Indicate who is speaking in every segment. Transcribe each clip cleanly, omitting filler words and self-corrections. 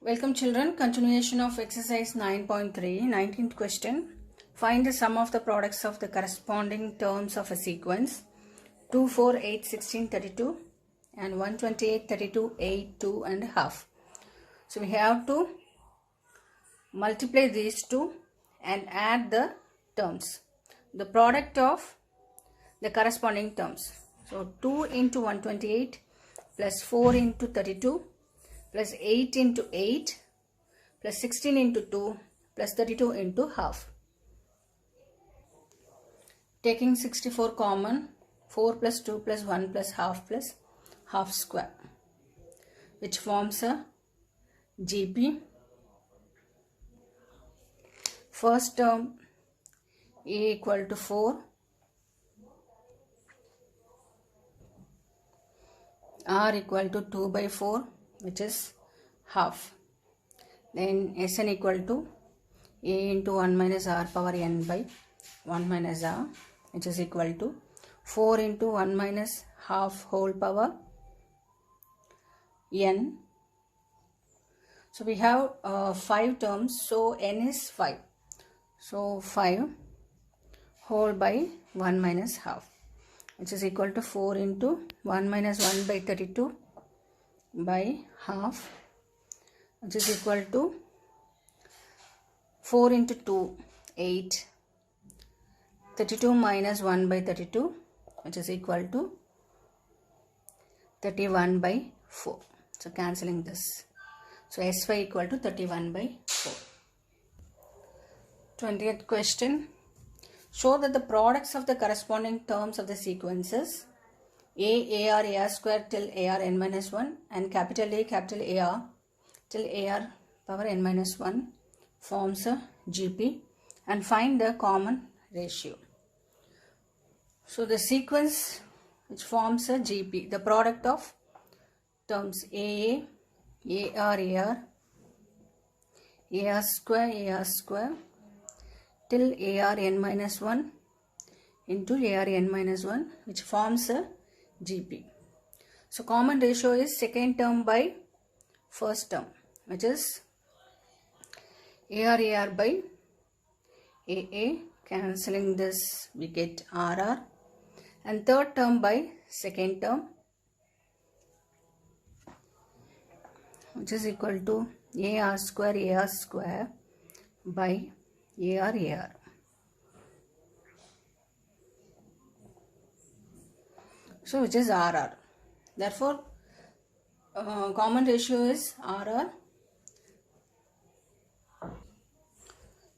Speaker 1: Welcome children, continuation of exercise 9.3, 19th question. Find the sum of the products of the corresponding terms of a sequence 2, 4, 8, 16, 32 and 128, 32, 8, 2 and a half. So we have to multiply these two and add the terms. The product of the corresponding terms. So 2 into 128 plus 4 into 32 plus 8 into 8 plus 16 into 2 plus 32 into half. Taking 64 common, 4 plus 2 plus 1 plus half square, which forms a GP. First term A equal to 4, R equal to 2 by 4, which is half. Then Sn equal to A into 1 minus R power n by 1 minus R, which is equal to 4 into 1 minus half whole power n. So we have 5 terms, so n is 5. So 5 whole by 1 minus half, which is equal to 4 into 1 minus 1 by 32 by half, which is equal to 4 into 2, 8, 32 minus 1 by 32, which is equal to 31 by 4. So cancelling this. So S5 equal to 31 by 4. 20th question. Show that the products of the corresponding terms of the sequences AR square till AR n minus 1 and capital AR till AR power n minus 1 forms a GP, and find the common ratio. So the sequence which forms a GP, the product of terms AA, AR square till AR n minus 1 into AR n minus 1, which forms a GP. So common ratio is second term by first term, which is AR by AA, cancelling this we get RR, and third term by second term, which is equal to AR square by AR. So which is RR. Therefore common ratio is RR.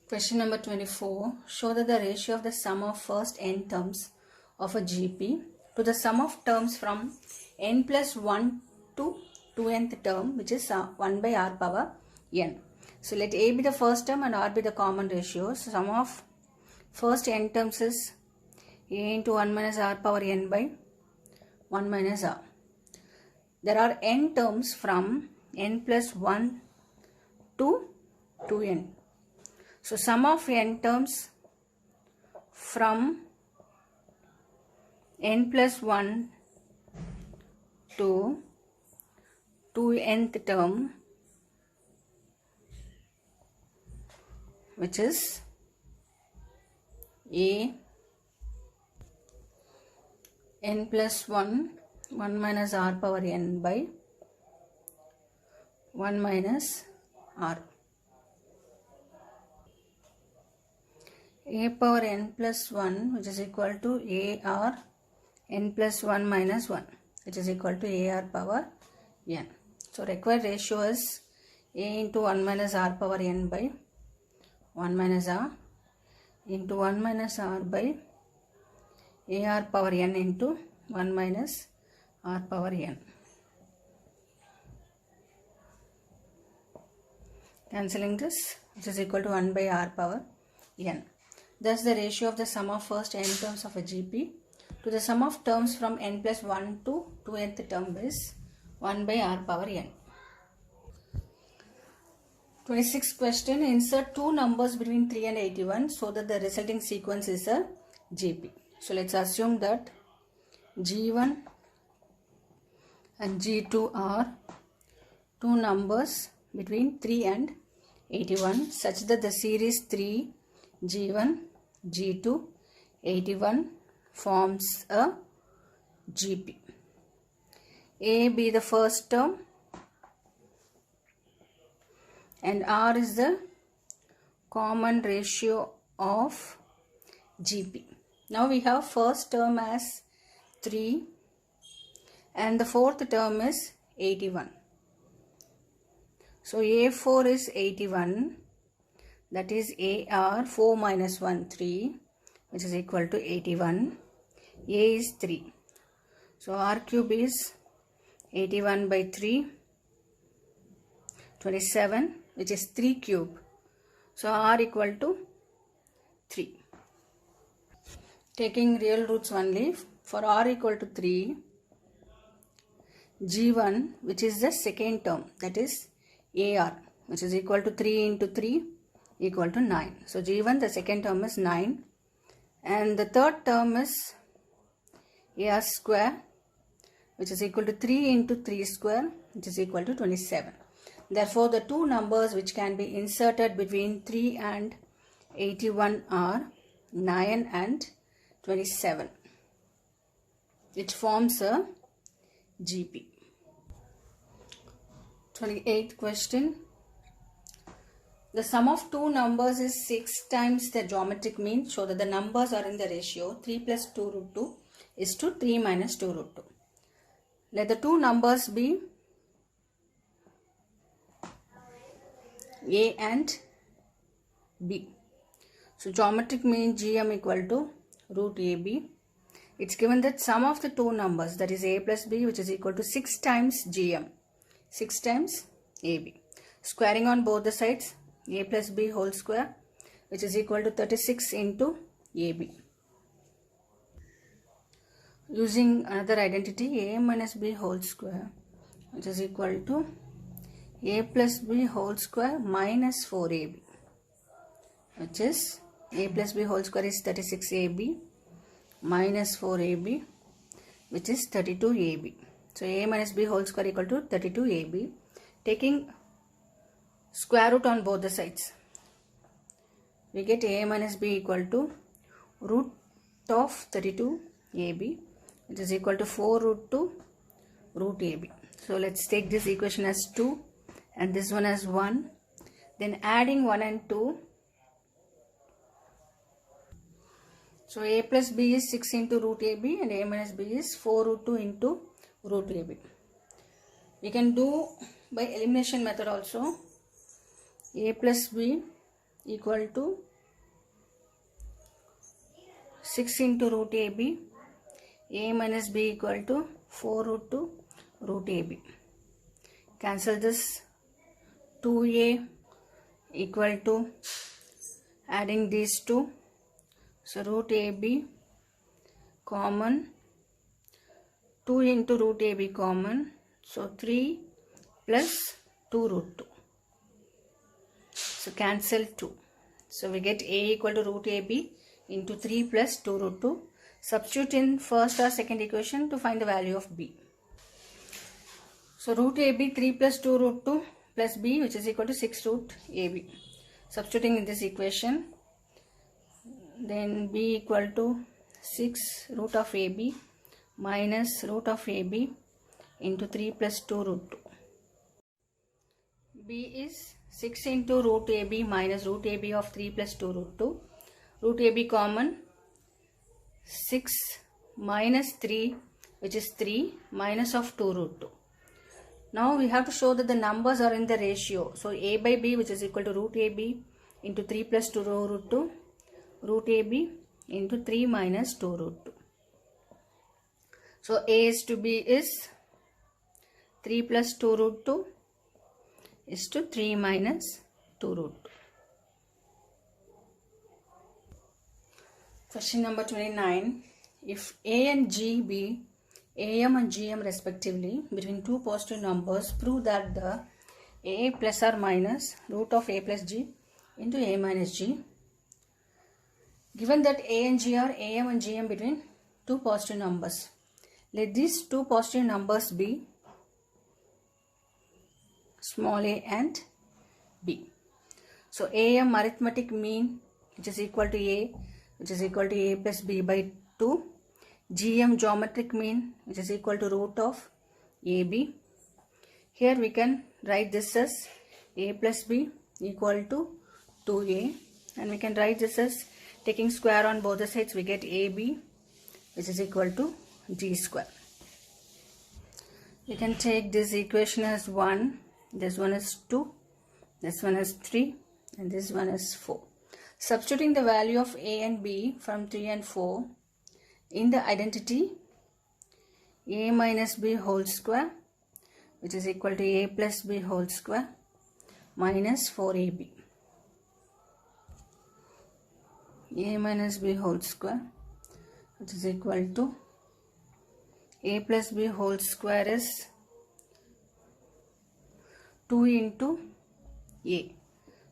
Speaker 1: Question number 24. Show that the ratio of the sum of first n terms of a GP to the sum of terms from n plus 1 to 2nth term, which is 1 by R power n. So let A be the first term and R be the common ratio. So sum of first n terms is A into 1 minus R power n by 1 minus R. There are n terms from n plus 1 to 2n. So sum of n terms from n plus 1 to 2nth term, which is A n plus 1 minus R power n by 1 minus R. A power n plus 1, which is equal to AR n plus 1 minus 1, which is equal to AR power n. So required ratio is A into 1 minus R power n by 1 minus R into 1 minus R by AR power n into 1 minus R power n. Cancelling this, which is equal to 1 by R power n. Thus the ratio of the sum of first n terms of a GP to the sum of terms from n plus 1 to 2nth term is 1 by R power n. 26th question. Insert two numbers between 3 and 81 so that the resulting sequence is a GP. So let's assume that G1 and G2 are two numbers between 3 and 81 such that the series 3 G1 G2 81 forms a GP. A be the first term and R is the common ratio of GP. Now we have first term as 3 and the fourth term is 81. So A4 is 81, that is AR 4 minus 1 3, which is equal to 81. A is 3. So R cube is 81 by 3, 27, which is 3 cube. So R equal to 3. Taking real roots only, for R equal to 3, G1, which is the second term, that is AR, which is equal to 3 into 3 equal to 9. So G1, the second term is 9 and the third term is AR square, which is equal to 3 into 3 square, which is equal to 27. Therefore, the two numbers which can be inserted between 3 and 81 are 9 and 27, which forms a GP. 28th question. The sum of two numbers is 6 times the geometric mean. Show that the numbers are in the ratio 3 plus 2 root 2 is to 3 minus 2 root 2. Let the two numbers be A and B. So geometric mean GM equal to root AB. It's given that sum of the two numbers, that is A plus B, which is equal to 6 times GM, 6 times AB. Squaring on both the sides, A plus B whole square, which is equal to 36 into AB. Using another identity, A minus B whole square, which is equal to A plus B whole square minus 4AB, which is A plus B whole square is 36AB minus 4AB, which is 32AB. So A minus B whole square equal to 32AB. Taking square root on both the sides, we get A minus B equal to root of 32AB, which is equal to 4 root 2 root AB. So let's take this equation as 2 and this one as 1. Then adding 1 and 2. So A plus B is 6 into root AB and A minus B is 4 root 2 into root AB. We can do by elimination method also. A plus B equal to 6 into root AB. A minus B equal to 4 root 2 root AB. Cancel this. 2A equal to adding these two. So root AB common, 2 into root AB common, so 3 plus 2 root 2. So cancel 2. So we get A equal to root AB into 3 plus 2 root 2. Substitute in first or second equation to find the value of B. So root AB 3 plus 2 root 2 plus B, which is equal to 6 root AB. Substituting in this equation, then B equal to 6 root of AB minus root of AB into 3 plus 2 root 2. B is 6 into root AB minus root AB of 3 plus 2 root 2. Root AB common, 6 minus 3, which is 3 minus of 2 root 2. Now we have to show that the numbers are in the ratio. So A by B, which is equal to root AB into 3 plus 2 root 2, root AB into 3 minus 2 root 2. So A is to B is 3 plus 2 root 2 is to 3 minus 2 root 2. Question number 29. If A and G be AM and GM respectively between two positive numbers, prove that the A plus or minus root of A plus G into A minus G. Given that A and G are AM and GM between two positive numbers, let these two positive numbers be small a and b. So AM arithmetic mean, which is equal to a, which is equal to a plus b by 2. GM geometric mean, which is equal to root of AB. Here we can write this as a plus b equal to 2a, and we can write this as taking square on both the sides, we get AB, which is equal to g square. We can take this equation as 1, this one is 2, this one is 3, and this one is 4. Substituting the value of a and b from 3 and 4 in the identity a minus b whole square, which is equal to a plus b whole square minus 4ab. A minus b whole square, which is equal to a plus b whole square is 2 into a.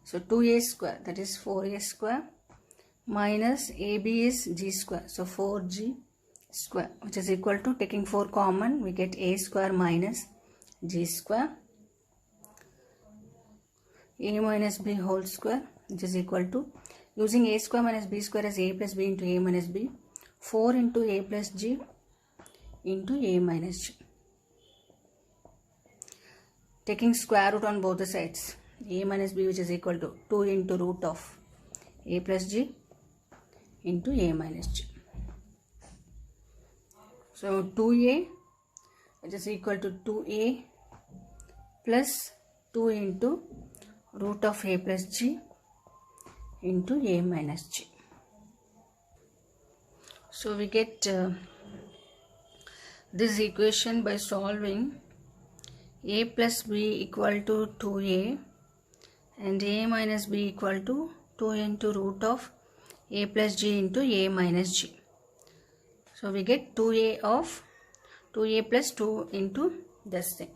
Speaker 1: So 2a square, that is 4a square, minus ab is g square, so 4g square, which is equal to, taking 4 common, we get a square minus g square. A minus b whole square, which is equal to, using a square minus b square as a plus b into a minus b, 4 into a plus g into a minus g. Taking square root on both the sides, a minus b, which is equal to 2 into root of a plus g into a minus g. So 2a, which is equal to 2a plus 2 into root of a plus g into a minus g. So we get this equation by solving. A plus b equal to 2a and a minus b equal to 2 into root of a plus g into a minus g. So we get 2a of 2a plus 2 into this thing.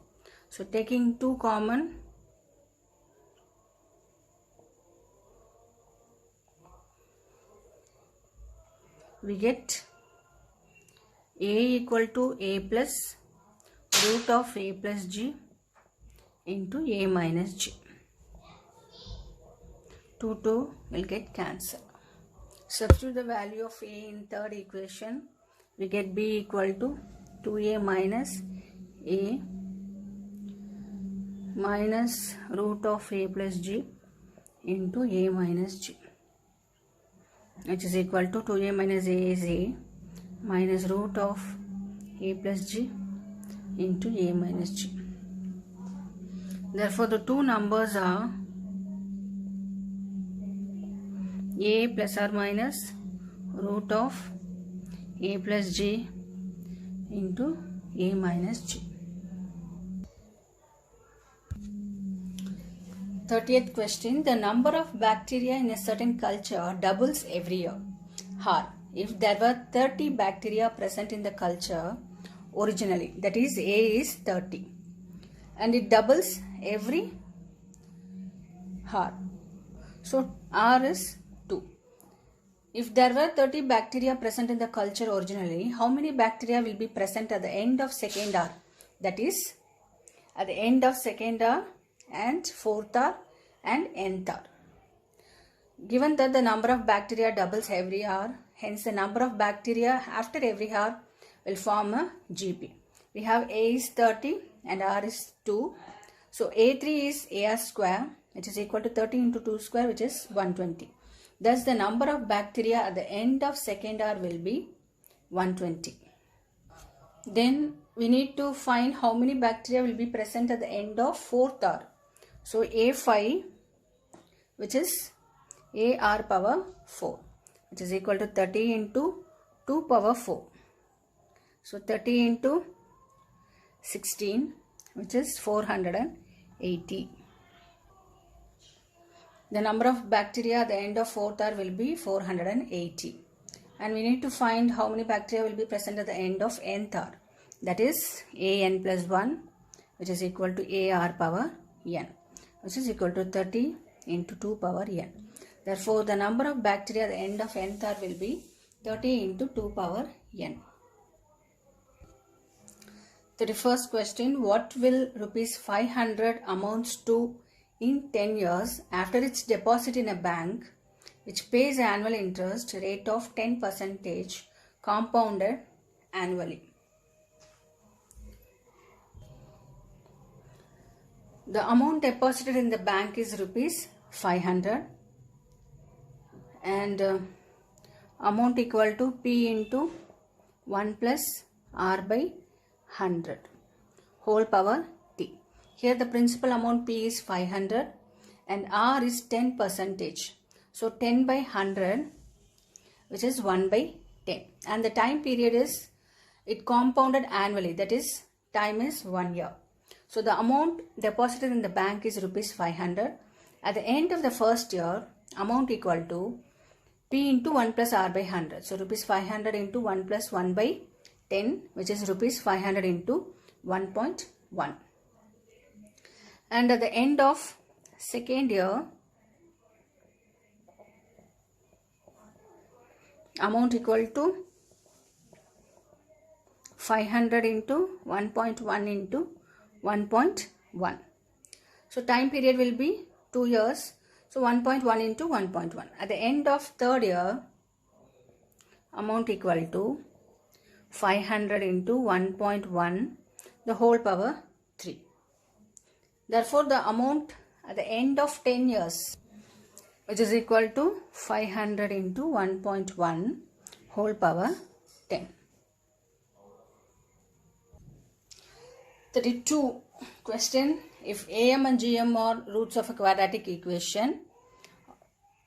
Speaker 1: So taking 2 common, we get a equal to a plus root of a plus g into a minus g. 2 will get cancelled. Substitute the value of a in third equation. We get b equal to 2a minus a minus root of a plus g into a minus g, which is equal to 2a minus a is a minus root of a plus g into a minus g. Therefore, the two numbers are a plus or minus root of a plus g into a minus g. 30th question. The number of bacteria in a certain culture doubles every year. How? If there were 30 bacteria present in the culture originally, that is A is 30, and it doubles every hour. So R is 2. If there were 30 bacteria present in the culture originally, how many bacteria will be present at the end of second hour? That is, at the end of second hour and fourth hour and nth hour. Given that the number of bacteria doubles every hour, hence the number of bacteria after every hour will form a GP. We have A is 30 and R is 2. So A3 is AR square, which is equal to 30 into 2 square, which is 120. Thus the number of bacteria at the end of second hour will be 120. Then we need to find how many bacteria will be present at the end of fourth hour. So A5, which is AR power 4, which is equal to 30 into 2 power 4. So 30 into 16, which is 480. The number of bacteria at the end of fourth hour will be 480. And we need to find how many bacteria will be present at the end of nth hour. That is AN plus 1, which is equal to AR power n, which is equal to 30 into 2 power n. Therefore, the number of bacteria at the end of nth hour will be 30 into 2 power n. 31st question. What will rupees 500 amounts to in 10 years after its deposit in a bank which pays annual interest rate of 10% compounded annually? The amount deposited in the bank is rupees 500 and amount equal to P into 1 plus R by 100 whole power T. Here the principal amount P is 500 and R is 10%. So 10 by 100, which is 1 by 10. And the time period is, it compounded annually, that is time is 1 year. So the amount deposited in the bank is rupees 500. At the end of the first year, amount equal to P into 1 plus R by 100. So rupees 500 into 1 plus 1 by 10, which is rupees 500 into 1.1. And at the end of second year, amount equal to 500 into 1.1 into 1.1. So time period will be 2 years. So 1.1 into 1.1. At the end of third year, amount equal to 500 into 1.1 the whole power 3. Therefore, the amount at the end of 10 years, which is equal to 500 into 1.1 whole power 10. 32 question. If AM and GM are roots of a quadratic equation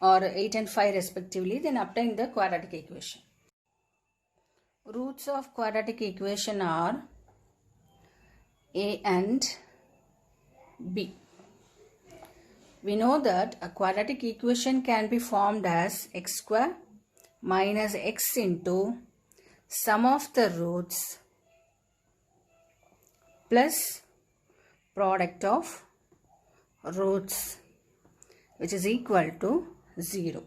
Speaker 1: or 8 and 5 respectively, then obtain the quadratic equation. Roots of quadratic equation are A and B. We know that a quadratic equation can be formed as x square minus x into sum of the roots plus product of roots, which is equal to 0.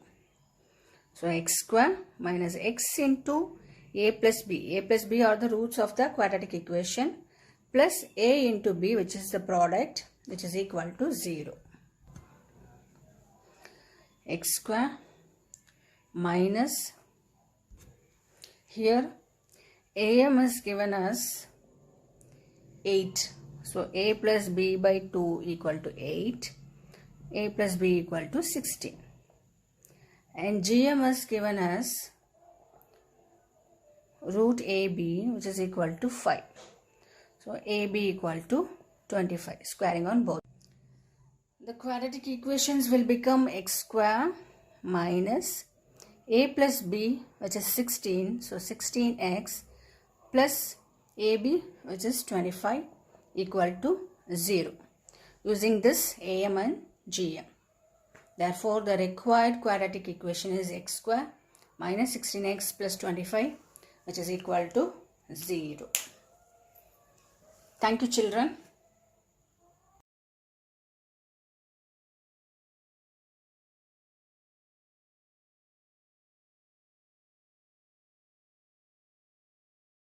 Speaker 1: So x square minus x into a plus b. A plus b are the roots of the quadratic equation, plus a into b, which is the product, which is equal to 0. X square minus, here AM is given as 8. So a plus b by 2 equal to 8. A plus b equal to 16. And GM is given as root AB, which is equal to 5. So AB equal to 25, squaring on both. The quadratic equations will become x square minus a plus b, which is 16. So 16x plus AB, which is 25, equal to 0. Using this AM and GM. Therefore, the required quadratic equation is x square minus 16x plus 25, which is equal to 0. Thank you, children.